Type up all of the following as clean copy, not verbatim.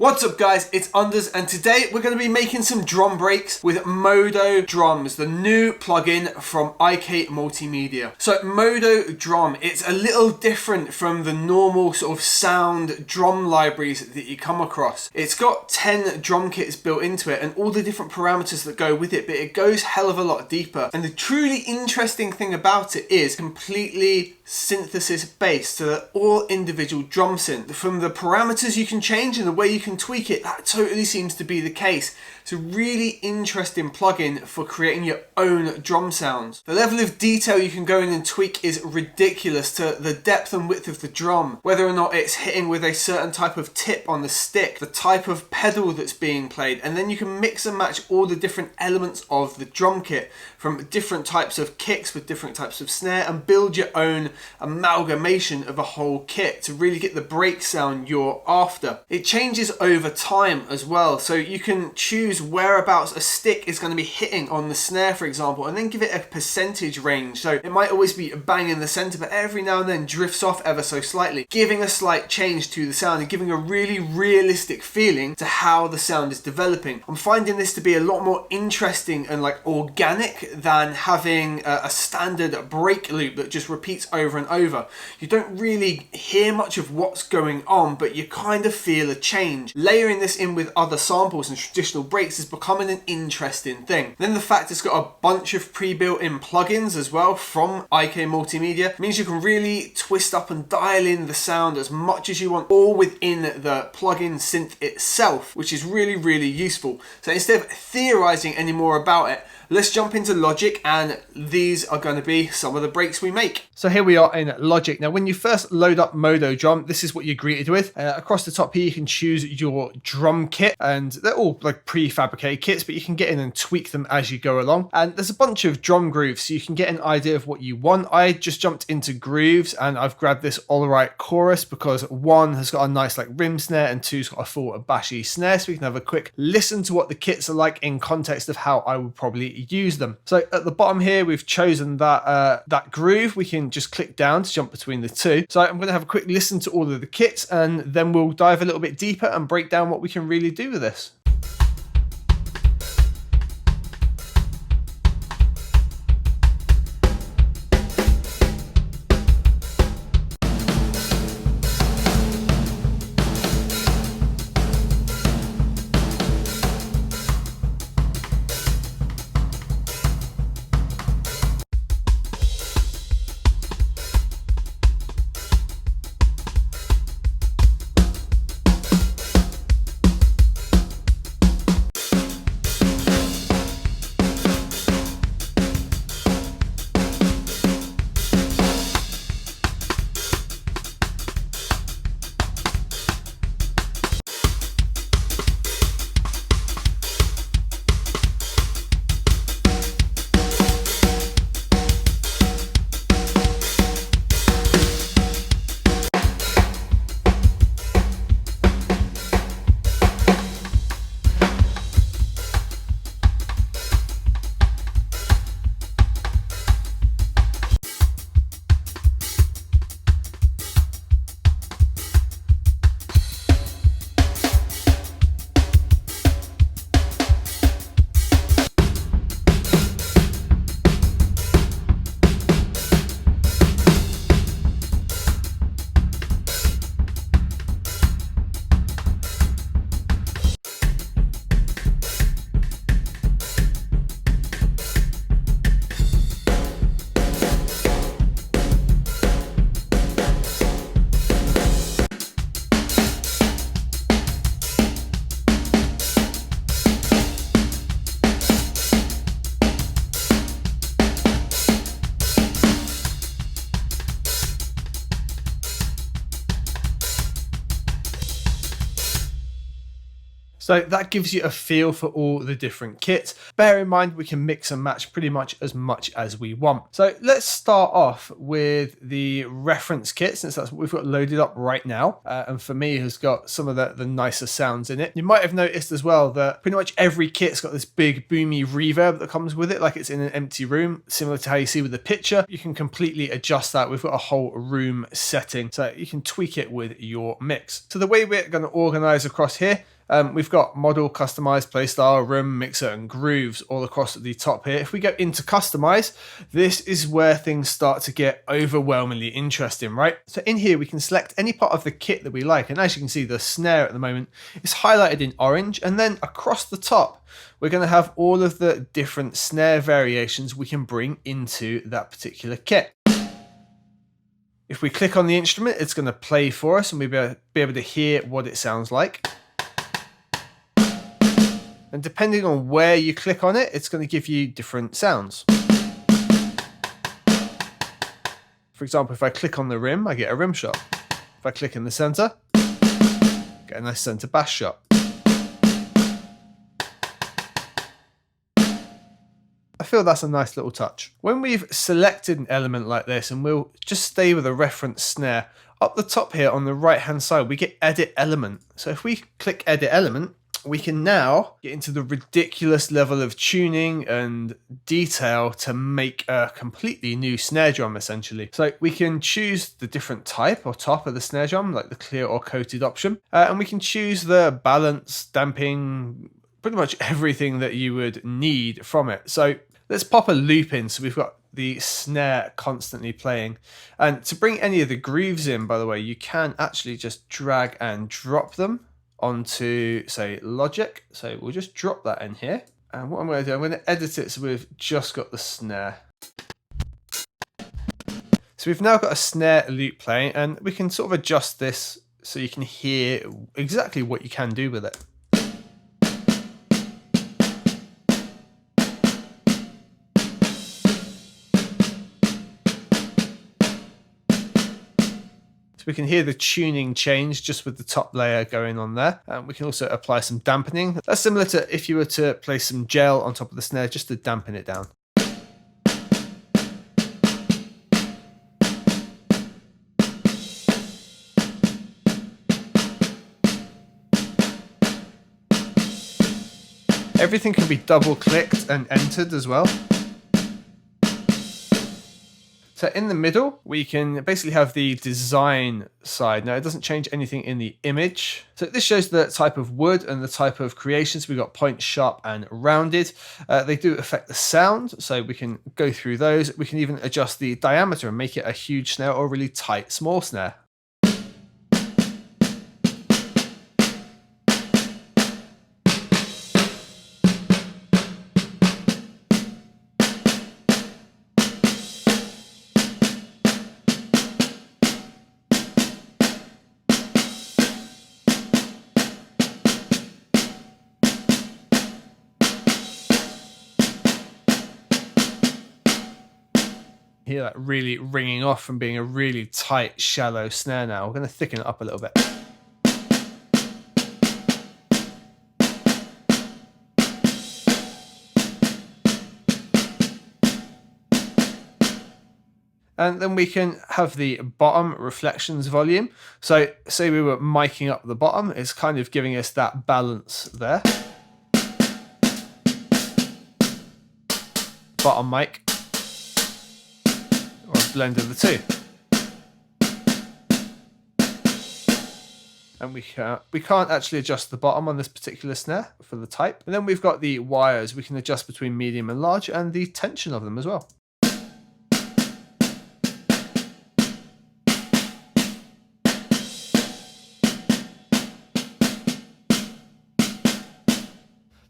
What's up guys, it's Unders and today we're going to be making some drum breaks with Modo drums, the new plugin from IK Multimedia. So Modo drum, it's a little different from the normal sort of sound drum libraries that you come across. It's got 10 drum kits built into it and all the different parameters that go with it, but it goes hell of a lot deeper. And the truly interesting thing about it is completely synthesis based, so that all individual drum synth, from the parameters you can change and the way you can tweak it, that totally seems to be the case. It's a really interesting plugin for creating your own drum sounds. The level of detail you can go in and tweak is ridiculous, to the depth and width of the drum, whether or not it's hitting with a certain type of tip on the stick, the type of pedal that's being played, and then you can mix and match all the different elements of the drum kit from different types of kicks with different types of snare and build your own amalgamation of a whole kit to really get the break sound you're after. It changes over time as well, so you can choose whereabouts a stick is going to be hitting on the snare, for example, and then give it a percentage range. So it might always be bang in the center, but every now and then drifts off ever so slightly, giving a slight change to the sound and giving a really realistic feeling to how the sound is developing. I'm finding this to be a lot more interesting and like organic than having a standard break loop that just repeats over and over. You don't really hear much of what's going on, but you kind of feel a change. Layering this in with other samples and traditional breaks is becoming an interesting thing. Then the fact it's got a bunch of pre-built in plugins as well from IK Multimedia means you can really twist up and dial in the sound as much as you want, all within the plugin synth itself, which is really useful. So instead of theorizing any more about it, let's jump into Logic, and these are going to be some of the breaks we make. So here we are in Logic. Now, when you first load up Modo drum, this is what you're greeted with. Across the top here, you can choose your drum kit, and they're all like prefabricated kits, but you can get in and tweak them as you go along. And there's a bunch of drum grooves, so you can get an idea of what you want. I just jumped into grooves, and I've grabbed this All Right chorus because one has got a nice like rim snare, and two's got a full bashy snare, so we can have a quick listen to what the kits are like in context of how I would probably use them. So at the bottom here, we've chosen that groove. We can just click down to jump between the two. So I'm going to have a quick listen to all of the kits, and then we'll dive a little bit deeper and break down what we can really do with this. So that gives you a feel for all the different kits. Bear in mind, we can mix and match pretty much as we want. So let's start off with the reference kit, since that's what we've got loaded up right now. And for me, has got some of the nicer sounds in it. You might have noticed as well that pretty much every kit's got this big boomy reverb that comes with it, like it's in an empty room, similar to how you see with the picture. You can completely adjust that. We've got a whole room setting, so you can tweak it with your mix. So the way we're going to organize across here, we've got model, customize, playstyle, room, mixer, and grooves all across at the top here. If we go into customize, this is where things start to get overwhelmingly interesting, right? So in here, we can select any part of the kit that we like. And as you can see, the snare at the moment is highlighted in orange. And then across the top, we're going to have all of the different snare variations we can bring into that particular kit. If we click on the instrument, it's going to play for us and we'll be able to hear what it sounds like. And depending on where you click on it, it's going to give you different sounds. For example, if I click on the rim, I get a rim shot. If I click in the center, I get a nice center bass shot. I feel that's a nice little touch. When we've selected an element like this, and we'll just stay with a reference snare, up the top here on the right hand side, we get edit element. So if we click edit element, we can now get into the ridiculous level of tuning and detail to make a completely new snare drum, essentially. So we can choose the different type or top of the snare drum, like the clear or coated option. And we can choose the balance, damping, pretty much everything that you would need from it. So let's pop a loop in. So we've got the snare constantly playing. And to bring any of the grooves in, by the way, you can actually just drag and drop them onto, say, Logic. So we'll just drop that in here. And what I'm going to do, I'm going to edit it so we've just got the snare. So we've now got a snare loop playing, and we can sort of adjust this so you can hear exactly what you can do with it. So we can hear the tuning change just with the top layer going on there. We can also apply some dampening. That's similar to if you were to place some gel on top of the snare just to dampen it down. Everything can be double clicked and entered as well. So in the middle, we can basically have the design side. Now, it doesn't change anything in the image. So this shows the type of wood and the type of creations. We've got point, sharp, and rounded. They do affect the sound, so we can go through those. We can even adjust the diameter and make it a huge snare or a really tight, small snare. Hear that really ringing off from being a really tight, shallow snare now. We're going to thicken it up a little bit. And then we can have the bottom reflections volume. So say we were miking up the bottom, it's kind of giving us that balance there. Bottom mic. Or a blend of the two. And we can't actually adjust the bottom on this particular snare for the type. And then we've got the wires. We can adjust between medium and large and the tension of them as well.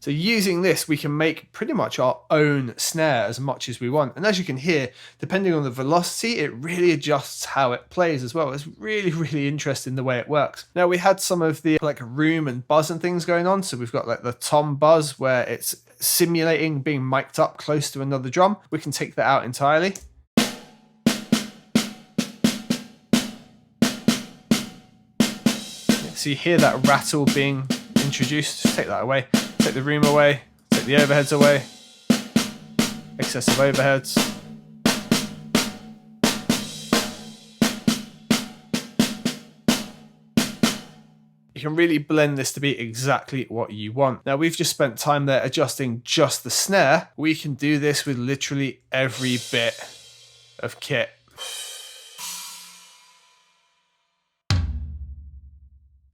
So using this, we can make pretty much our own snare as much as we want. And as you can hear, depending on the velocity, it really adjusts how it plays as well. It's really, really interesting the way it works. Now, we had some of the like room and buzz and things going on. So we've got like the tom buzz where it's simulating being mic'd up close to another drum. We can take that out entirely. So you hear that rattle being introduced. Just take that away. Take the room away. Take the overheads away. Excessive overheads. You can really blend this to be exactly what you want. Now we've just spent time there adjusting just the snare. We can do this with literally every bit of kit.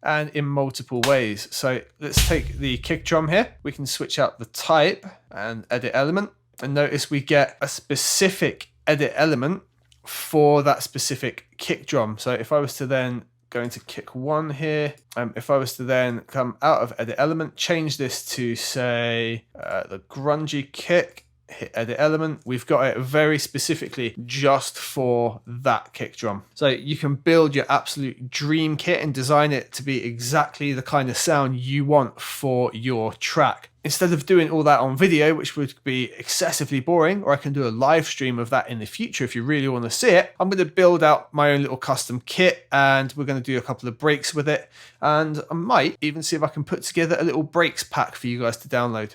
And in multiple ways. So let's take the kick drum here. We can switch out the type and edit element. And notice we get a specific edit element for that specific kick drum. So if I was to then go into kick 1 here, if I was to then come out of edit element, change this to say the grungy kick, hit edit element, we've got it very specifically just for that kick drum. So you can build your absolute dream kit and design it to be exactly the kind of sound you want for your track. Instead of doing all that on video, which would be excessively boring, or I can do a live stream of that in the future if you really want to see it, I'm going to build out my own little custom kit and we're going to do a couple of breaks with it. And I might even see if I can put together a little breaks pack for you guys to download.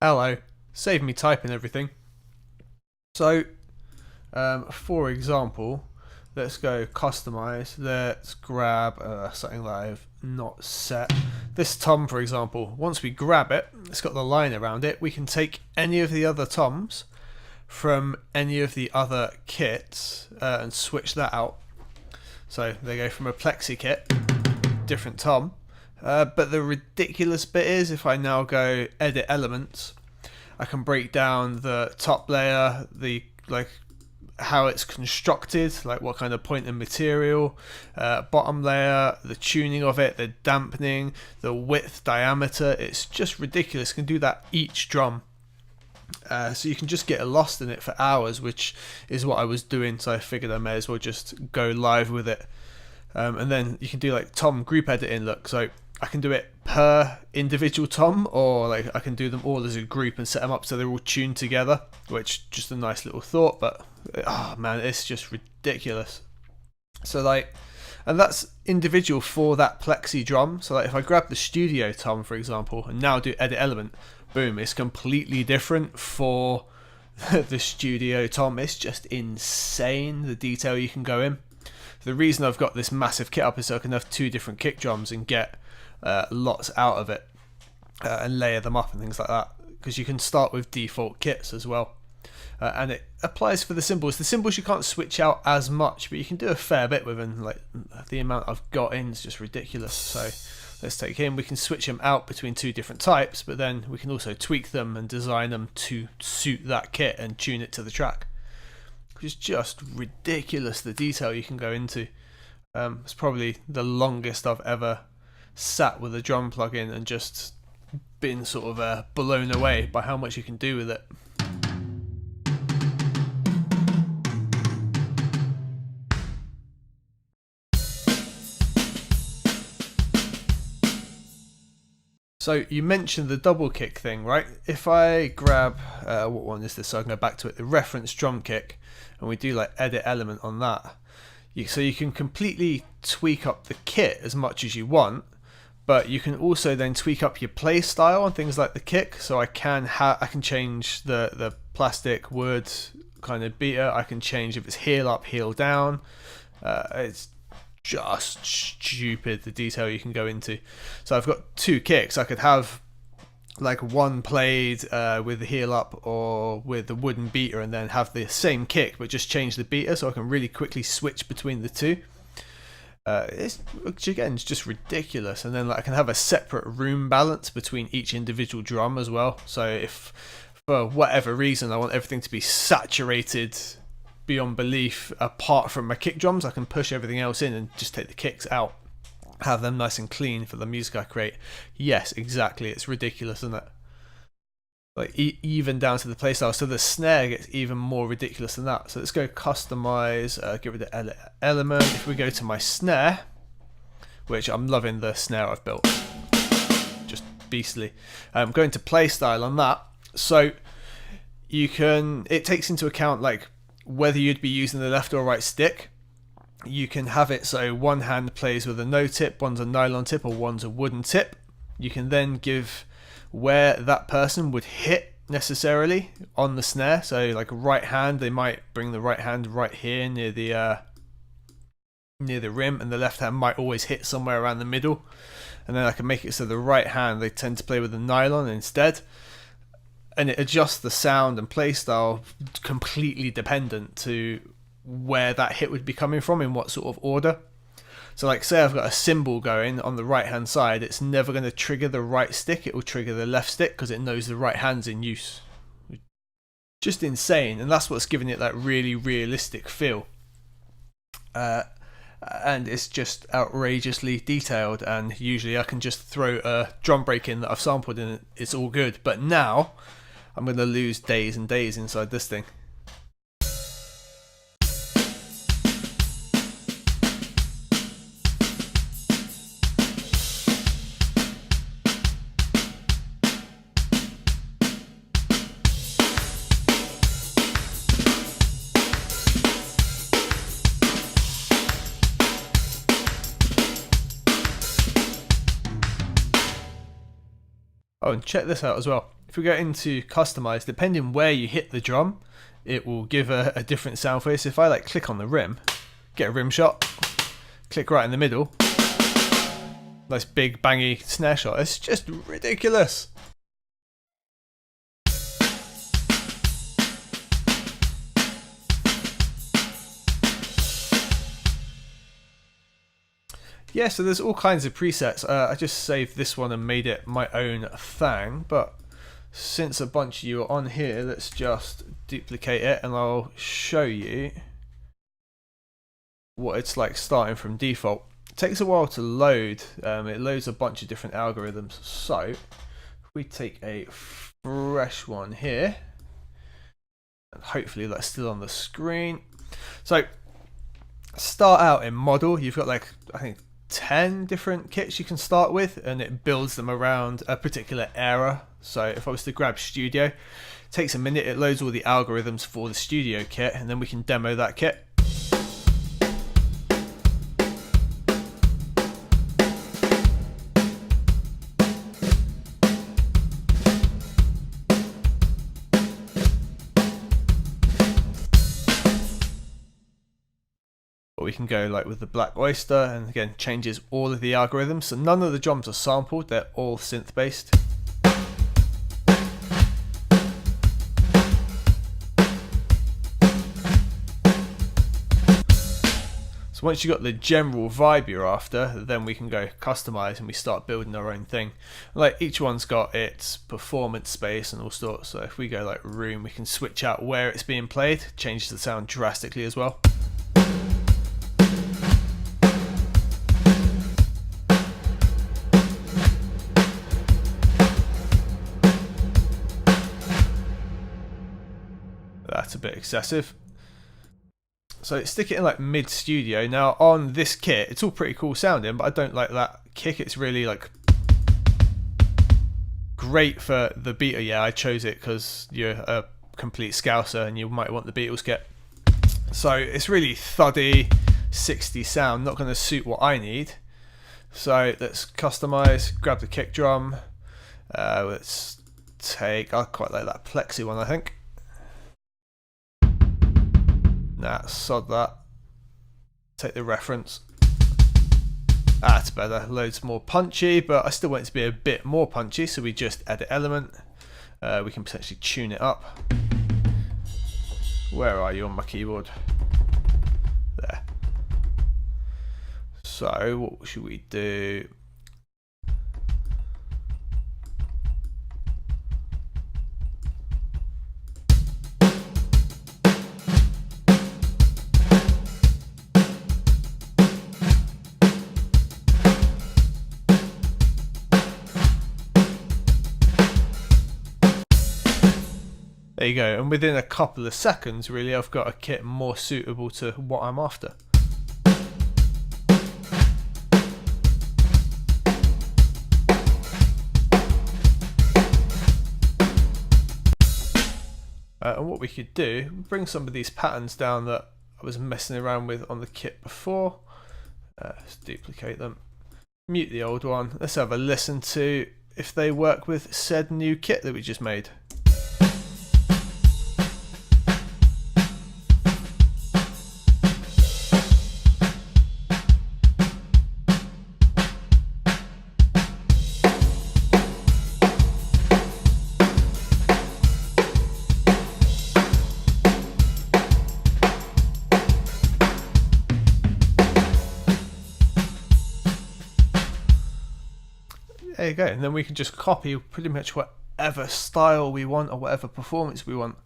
hello, save me typing everything. So, for example, let's go customize. Let's grab something that I've not set. This tom, for example, once we grab it, it's got the line around it. We can take any of the other toms from any of the other kits and switch that out. So they go from a plexi kit, different tom. But the ridiculous bit is, if I now go edit elements, I can break down the top layer, the how it's constructed, like what kind of point and material, bottom layer, the tuning of it, the dampening, the width, diameter. It's just ridiculous. You can do that each drum. So you can just get lost in it for hours, which is what I was doing, so I figured I may as well just go live with it. And then you can do like tom group editing. Look, so I can do it per individual tom, or like I can do them all as a group and set them up so they're all tuned together, which just a nice little thought, but oh man, it's just ridiculous. So like, and that's individual for that plexi drum. So like if I grab the studio tom, for example, and now do edit element, boom, it's completely different for the studio tom. It's just insane the detail you can go in. The reason I've got this massive kit up is so I can have 2 different kick drums and get lots out of it and layer them up and things like that, because you can start with default kits as well. And it applies for the cymbals. The cymbals you can't switch out as much, but you can do a fair bit with them. Like the amount I've got in is just ridiculous. So let's take in, we can switch them out between 2 different types, but then we can also tweak them and design them to suit that kit and tune it to the track. It's just ridiculous the detail you can go into. It's probably the longest I've ever sat with a drum plugin and just been sort of blown away by how much you can do with it. So you mentioned the double kick thing, right? If I grab, what one is this? So I can go back to it, the reference drum kick, and we do like edit element on that. So you can completely tweak up the kit as much as you want, but you can also then tweak up your play style and things like the kick. So I can change the plastic wood kind of beater. I can change if it's heel up, heel down. It's just stupid the detail you can go into. So I've got 2 kicks. I could have like one played with the heel up or with the wooden beater, and then have the same kick but just change the beater, so I can really quickly switch between the 2. Which again is just ridiculous. And then like I can have a separate room balance between each individual drum as well. So if for whatever reason I want everything to be saturated beyond belief apart from my kick drums, I can push everything else in and just take the kicks out, have them nice and clean for the music I create. Yes, exactly. It's ridiculous, isn't it? Like even down to the playstyle. So the snare gets even more ridiculous than that. So let's go customize, get rid of element. If we go to my snare, which I'm loving the snare I've built, just beastly. Going to playstyle on that. So you can, it takes into account like whether you'd be using the left or right stick. You can have it so one hand plays with a no tip, one's a nylon tip, or one's a wooden tip. You can then give where that person would hit necessarily on the snare. So like a right hand, they might bring the right hand right here near the rim, and the left hand might always hit somewhere around the middle. And then I can make it so the right hand, they tend to play with the nylon instead. And it adjusts the sound and play style completely dependent to where that hit would be coming from, in what sort of order. So like say I've got a cymbal going on the right hand side, it's never going to trigger the right stick, it will trigger the left stick because it knows the right hand's in use. Just insane, and that's what's giving it that really realistic feel. And it's just outrageously detailed, and usually I can just throw a drum break in that I've sampled and it's all good. But now I'm going to lose days and days inside this thing. Oh, and check this out as well. if we go into customize, depending where you hit the drum, it will give a different sound for you. So if I like click on the rim, get a rim shot, click right in the middle, nice big bangy snare shot. It's just ridiculous. Yeah, so there's all kinds of presets. I just saved this one and made it my own thing, but since a bunch of you are on here, let's just duplicate it and I'll show you what it's like starting from default. It takes a while to load. It loads a bunch of different algorithms. So if we take a fresh one here, and hopefully that's still on the screen. So start out in model. You've got like, I think, 10 different kits you can start with, and it builds them around a particular era. So if I was to grab studio, it takes a minute, it loads all the algorithms for the studio kit, and then we can demo that kit. We can go like with the Black Oyster, and again changes all of the algorithms. So none of the drums are sampled, they're all synth based. So once you've got the general vibe you're after, then we can go customize and we start building our own thing. Like each one's got its performance space and all sorts. So if we go like room, we can switch out where it's being played, changes the sound drastically as well. That's a bit excessive. So stick it in like mid studio. Now on this kit, it's all pretty cool sounding, but I don't like that kick. It's really like great for the Beatles. Yeah, I chose it because you're a complete scouser and you might want the Beatles kit. So it's really thuddy, 60s sound, not going to suit what I need. So let's customize, grab the kick drum. Let's take, I quite like that plexi one, I think. Nah, sod that. Take the reference. That's better. Loads more punchy, but I still want it to be a bit more punchy, so we just edit element. We can potentially tune it up. Where are you on my keyboard? There. So what should we do? There you go, and within a couple of seconds really I've got a kit more suitable to what I'm after. And what we could do, bring some of these patterns down that I was messing around with on the kit before. Let's duplicate them, mute the old one, let's have a listen to if they work with said new kit that we just made. There you go, and then we can just copy pretty much whatever style we want or whatever performance we want,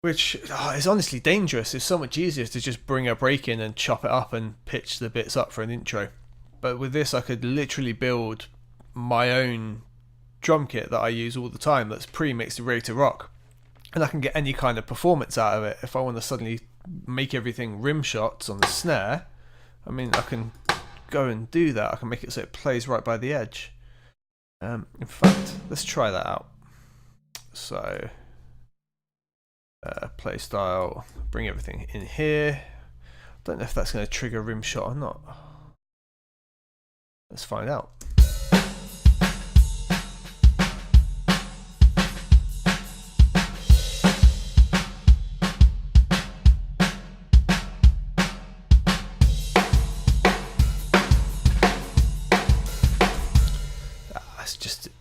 which is honestly dangerous. It's so much easier to just bring a break in and chop it up and pitch the bits up for an intro, but with this I could literally build my own drum kit that I use all the time that's pre-mixed and ready to rock, and I can get any kind of performance out of it. If I want to suddenly make everything rim shots on the snare, I mean I can go and do that. I can make it so it plays right by the edge. In fact, let's try that out. So play style, bring everything in here. Don't know if that's going to trigger a rim shot or not. Let's find out.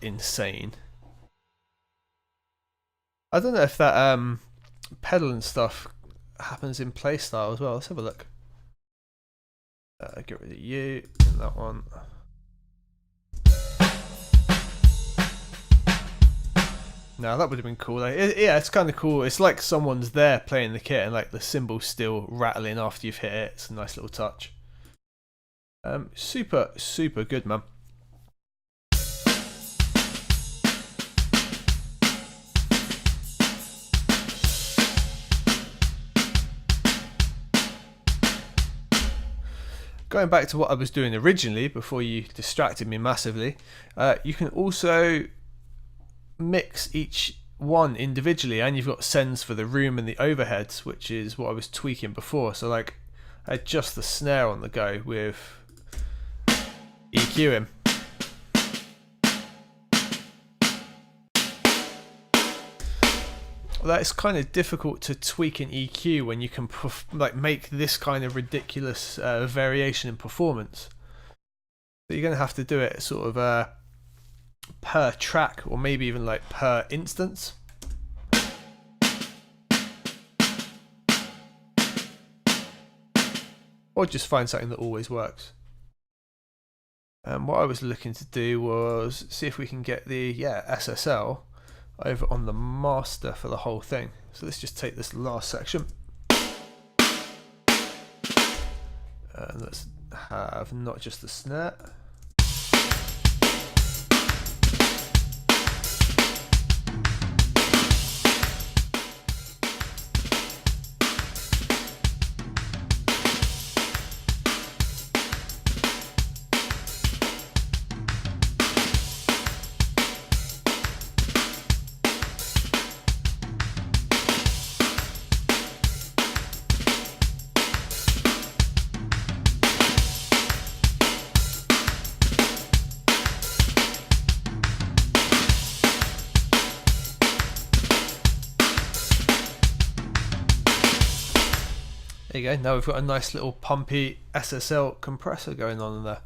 insane. I don't know if that pedal and stuff happens in playstyle as well. Let's have a look. Get rid of you and that one. No, that would have been cool. Yeah, it's kind of cool. It's like someone's there playing the kit and like the cymbals still rattling after you've hit it. It's a nice little touch. Super, super good, man. Going back to what I was doing originally before you distracted me massively, you can also mix each one individually, and you've got sends for the room and the overheads, which is what I was tweaking before. So like I had just the snare on the go with EQing. Well, that is kind of difficult to tweak an EQ when you can like make this kind of ridiculous variation in performance. So you're going to have to do it sort of per track, or maybe even like per instance. Or just find something that always works. And what I was looking to do was see if we can get the SSL over on the master for the whole thing. So let's just take this last section. And let's have not just the snare. There you go, now we've got a nice little pumpy SSL compressor going on in there.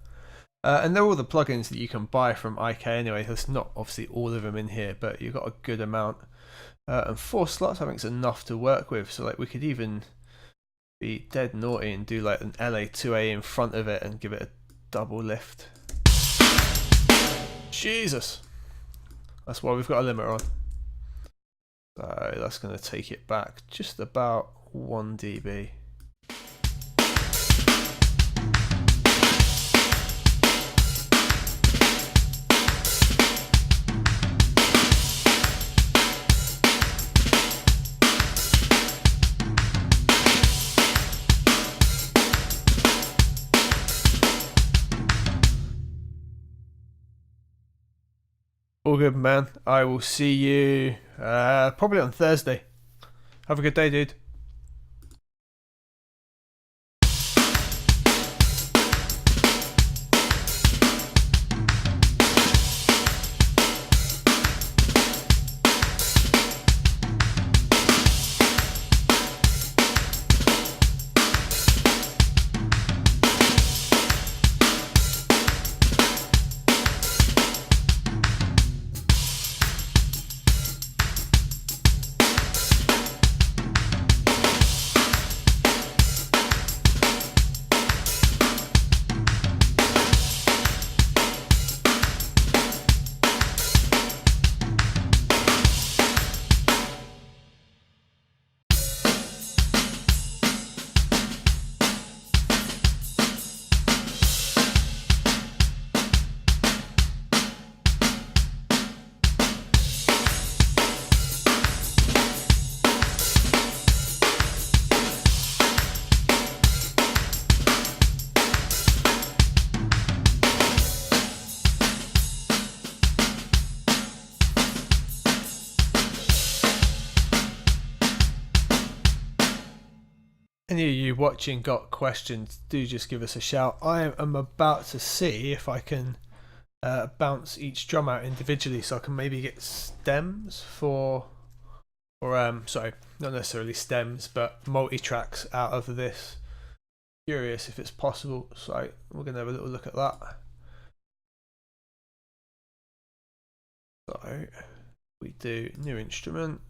And they're all the plugins that you can buy from IK anyway. There's not obviously all of them in here, but you've got a good amount. And 4 slots I think is enough to work with. So like we could even be dead naughty and do like an LA2A in front of it and give it a double lift. Jesus! That's why we've got a limiter on. So that's going to take it back just about 1 dB. All good, man. I will see you probably on Thursday. Have a good day, dude. Any of you watching got questions, do just give us a shout. I am about to see if I can bounce each drum out individually, so I can maybe get stems sorry, not necessarily stems, but multi-tracks out of this. Curious if it's possible, so we're going to have a little look at that. So we do new instrument,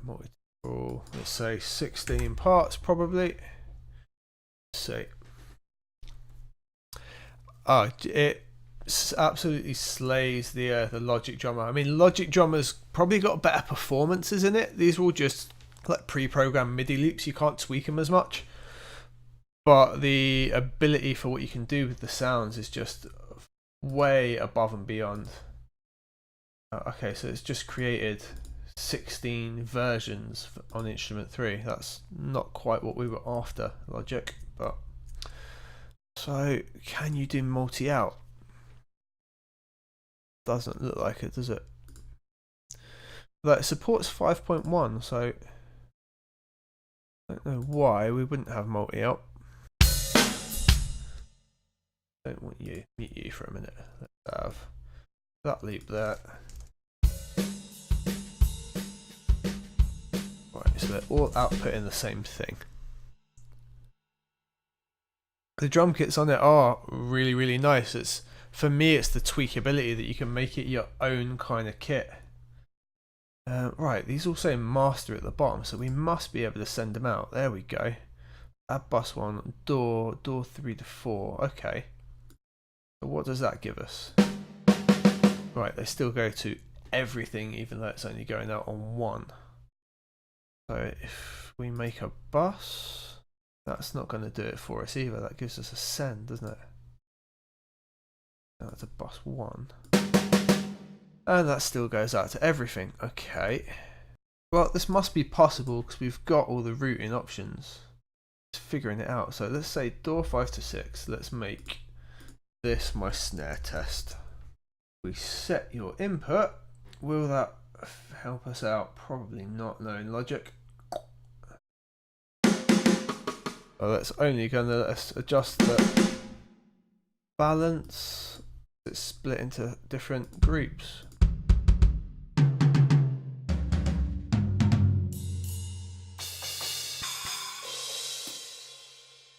multi-tool, let's say 16 parts probably. Let's see. Oh, it absolutely slays the Logic drummer. I mean, Logic drummer's probably got better performances in it. These are all just like pre-programmed MIDI loops. You can't tweak them as much, but the ability for what you can do with the sounds is just way above and beyond. Okay, so it's just created 16 versions on instrument 3. That's not quite what we were after, Logic, but so can you do multi-out? Doesn't look like it, does it? But it supports 5.1, so I don't know why we wouldn't have multi-out. Don't want you, mute you for a minute. Let's have that loop there. Right, so they're all outputting the same thing. The drum kits on it are really, really nice. It's, for me, it's the tweakability that you can make it your own kind of kit. Right, these all say master at the bottom, so we must be able to send them out. There we go. Add bus 1, door 3 to 4. Okay. So what does that give us? Right, they still go to everything, even though it's only going out on 1. So if we make a bus, that's not going to do it for us either. That gives us a send, doesn't it? That's a bus 1. And that still goes out to everything. Okay. Well, this must be possible because we've got all the routing options. Just figuring it out. So let's say door 5 to 6. Let's make this my snare test. We set your input. Will that help us out? Probably not, knowing Logic. Well, that's only going to let us adjust the balance. It's split into different groups.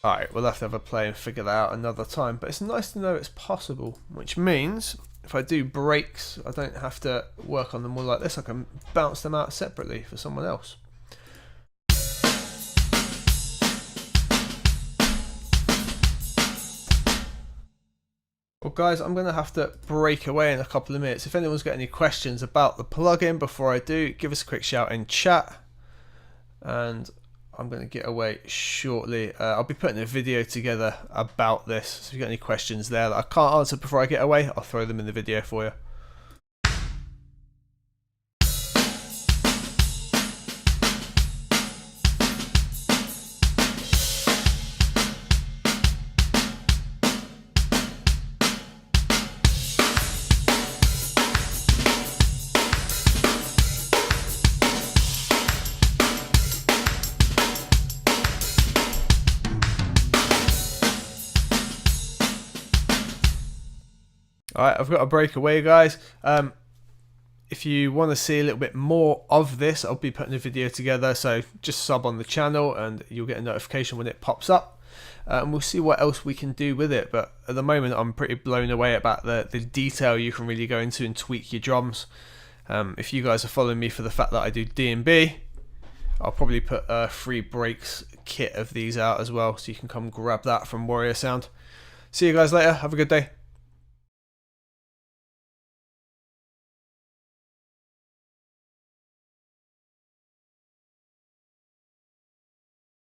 Alright, we'll have to have a play and figure that out another time, but it's nice to know it's possible, which means if I do breaks, I don't have to work on them all like this. I can bounce them out separately for someone else. Well guys, I'm going to have to break away in a couple of minutes. If anyone's got any questions about the plugin before I do, give us a quick shout in chat. And I'm going to get away shortly. I'll be putting a video together about this. So if you've got any questions there that I can't answer before I get away, I'll throw them in the video for you. Alright, I've got to break away, guys. If you want to see a little bit more of this, I'll be putting a video together, so just sub on the channel and you'll get a notification when it pops up. And we'll see what else we can do with it, but at the moment I'm pretty blown away about the detail you can really go into and tweak your drums. If you guys are following me for the fact that I do D&B, I'll probably put a free breaks kit of these out as well, so you can come grab that from Warrior Sound. See you guys later, have a good day.